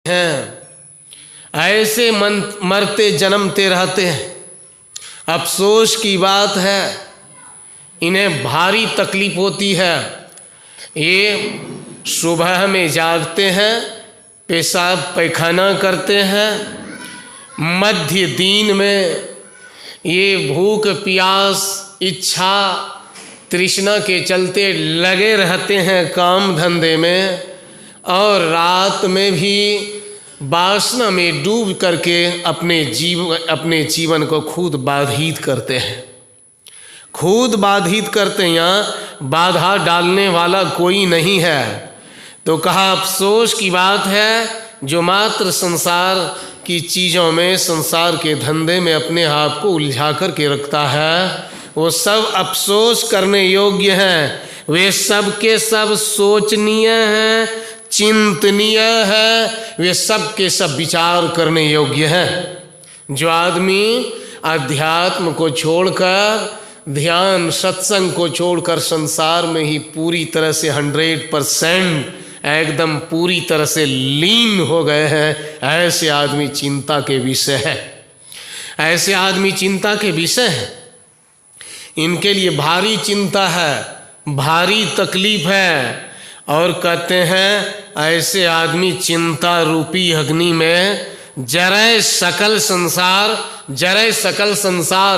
हैं, ऐसे मरते जन्मते रहते हैं। अफसोस की बात है, इन्हें भारी तकलीफ होती है। ये सुबह में जागते हैं, पेशाब पैखाना करते हैं, मध्य दिन में ये भूख प्यास इच्छा तृष्णा के चलते लगे रहते हैं काम धंधे में, और रात में भी वासना में डूब करके अपने जीवन को खुद बाधित करते हैं, खुद बाधित करते हैं। यहाँ बाधा डालने वाला कोई नहीं है। तो कहा अफसोस की बात है जो मात्र संसार की चीज़ों में, संसार के धंधे में अपने आप को उलझा कर के रखता है, वो सब अफसोस करने योग्य हैं। वे सब के सब सोचनीय हैं, चिंतनीय है, वे सब के सब विचार करने योग्य हैं। जो आदमी अध्यात्म को छोड़कर, ध्यान सत्संग को छोड़कर संसार में ही पूरी तरह से 100% एकदम पूरी तरह से लीन हो गए हैं, ऐसे आदमी चिंता के विषय है, ऐसे आदमी चिंता के विषय है। इनके लिए भारी चिंता है, भारी तकलीफ है। और कहते हैं ऐसे आदमी चिंता रूपी अग्नि में जरे सकल संसार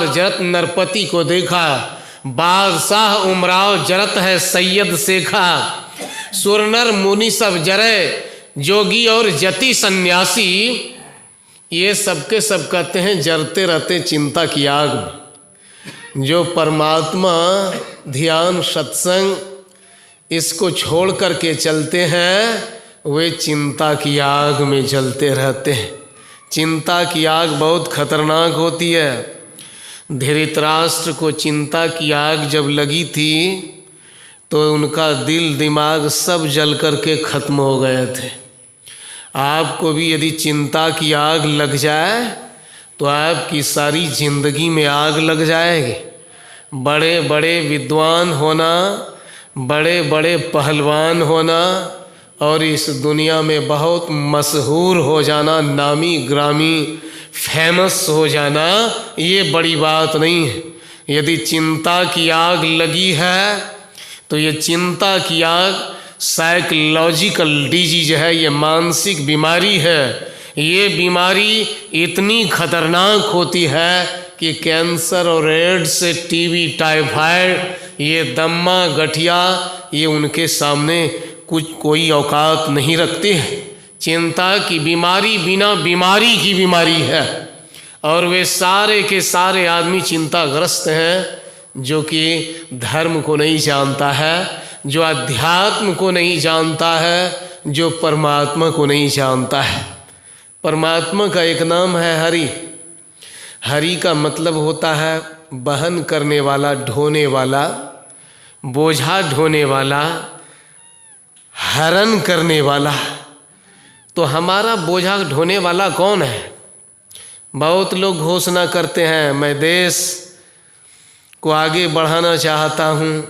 जरत नरपति को देखा, बादशाह उमराव जरत है सैयद शेखा, सुरनर मुनि सब जरे, जोगी और जति सन्यासी, ये सबके सब कहते हैं जरते रहते चिंता की आग में। जो परमात्मा ध्यान सत्संग इसको छोड़ करके चलते हैं, वे चिंता की आग में जलते रहते हैं। चिंता की आग बहुत खतरनाक होती है। धृतराष्ट्र को चिंता की आग जब लगी थी तो उनका दिल दिमाग सब जल करके खत्म हो गए थे। आपको भी यदि चिंता की आग लग जाए तो आपकी सारी जिंदगी में आग लग जाएगी। बड़े बड़े विद्वान होना, बड़े बड़े पहलवान होना और इस दुनिया में बहुत मशहूर हो जाना, नामी ग्रामी फेमस हो जाना, ये बड़ी बात नहीं है। यदि चिंता की आग लगी है तो ये चिंता की आग साइकोलॉजिकल डिजीज है, ये मानसिक बीमारी है। ये बीमारी इतनी खतरनाक होती है कि कैंसर और एड्स, टीबी, टाइफाइड, ये दम्मा गठिया, ये उनके सामने कोई औकात नहीं रखती है। चिंता की बीमारी बिना बीमारी की बीमारी है। और वे सारे के सारे आदमी चिंताग्रस्त हैं जो कि धर्म को नहीं जानता है, जो अध्यात्म को नहीं जानता है, जो परमात्मा को नहीं जानता है। परमात्मा का एक नाम है हरि। हरि का मतलब होता है वहन करने वाला, ढोने वाला, बोझा ढोने वाला, हरण करने वाला। तो हमारा बोझा ढोने वाला कौन है? बहुत लोग घोषणा करते हैं मैं देश को आगे बढ़ाना चाहता हूँ,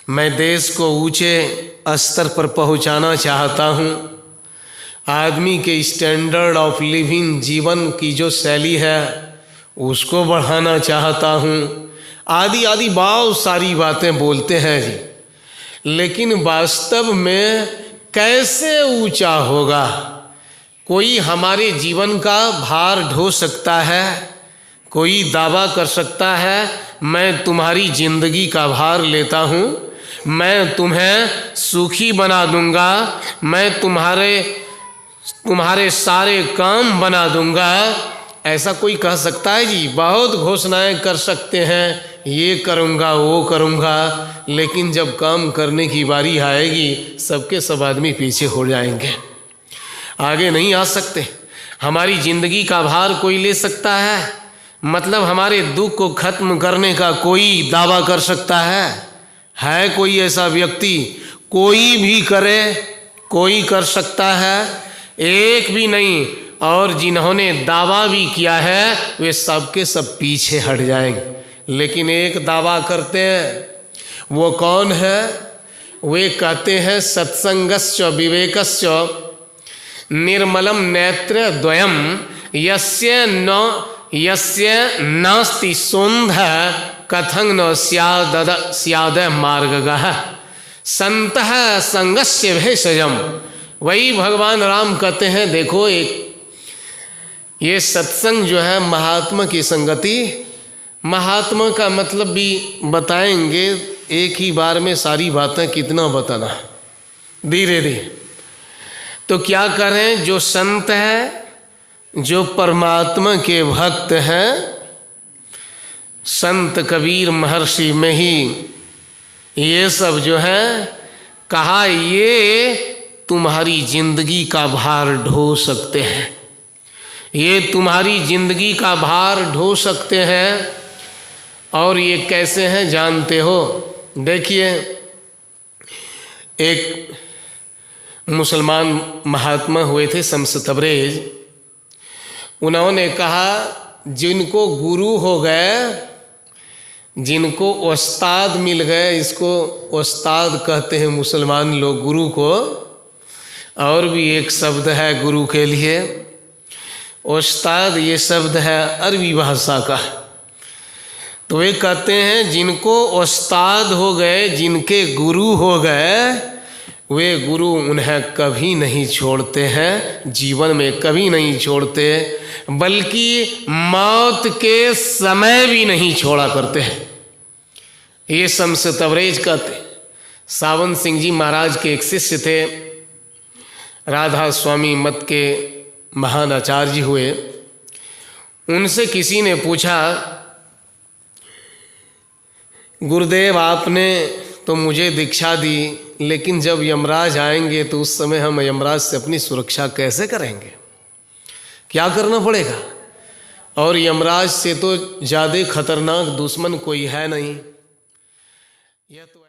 मैं देश को ऊंचे स्तर पर पहुँचाना चाहता हूँ, आदमी के स्टैंडर्ड ऑफ लिविंग, जीवन की जो शैली है उसको बढ़ाना चाहता हूँ, आदि आदि बहुत सारी बातें बोलते हैं जी। लेकिन वास्तव में कैसे ऊंचा होगा? कोई हमारे जीवन का भार ढो सकता है? कोई दावा कर सकता है मैं तुम्हारी जिंदगी का भार लेता हूँ, मैं तुम्हें सुखी बना दूंगा, मैं तुम्हारे सारे काम बना दूंगा? ऐसा कोई कह सकता है जी? बहुत घोषणाएं कर सकते हैं, ये करूंगा वो करूंगा, लेकिन जब काम करने की बारी आएगी सबके सब आदमी पीछे हो जाएंगे, आगे नहीं आ सकते। हमारी जिंदगी का भार कोई ले सकता है? मतलब हमारे दुख को खत्म करने का कोई दावा कर सकता है? है कोई ऐसा व्यक्ति? कोई भी करे, कोई कर सकता है? एक भी नहीं। और जिन्होंने दावा भी किया है वे सबके सब पीछे हट जाएंगे। लेकिन एक दावा करते हैं, वो कौन है? वे कहते हैं सत्संगस्य विवेकस्य निर्मलम नेत्र द्वयम यस्य नास्ति सोंध कथं न स्याद मार्गगः संतः संगस्य भेषजम। वही भगवान राम कहते हैं, देखो ये सत्संग जो है महात्मा की संगति, महात्मा का मतलब भी बताएंगे, एक ही बार में सारी बातें कितना बताना, धीरे धीरे। तो क्या करें, जो संत है, जो परमात्मा के भक्त हैं, संत कबीर महर्षि में ही ये सब जो है कहा, ये तुम्हारी जिंदगी का भार ढो सकते हैं, ये तुम्हारी जिंदगी का भार ढो सकते हैं। और ये कैसे हैं जानते हो? देखिए, एक मुसलमान महात्मा हुए थे शम्स तबरेज, उन्होंने कहा जिनको गुरु हो गए, जिनको उस्ताद मिल गए, इसको उस्ताद कहते हैं मुसलमान लोग गुरु को, और भी एक शब्द है गुरु के लिए, उस्ताद ये शब्द है अरबी भाषा का। तो वे कहते हैं जिनको उस्ताद हो गए, जिनके गुरु हो गए, वे गुरु उन्हें कभी नहीं छोड़ते हैं, जीवन में कभी नहीं छोड़ते, बल्कि मौत के समय भी नहीं छोड़ा करते हैं। ये शम्स तबरेज कहते। सावन सिंह जी महाराज के एक शिष्य थे, राधा स्वामी मत के महान आचार्य जी हुए। उनसे किसी ने पूछा, गुरुदेव आपने तो मुझे दीक्षा दी, लेकिन जब यमराज आएंगे तो उस समय हम यमराज से अपनी सुरक्षा कैसे करेंगे, क्या करना पड़ेगा? और यमराज से तो ज़्यादा खतरनाक दुश्मन कोई है नहीं। यह तो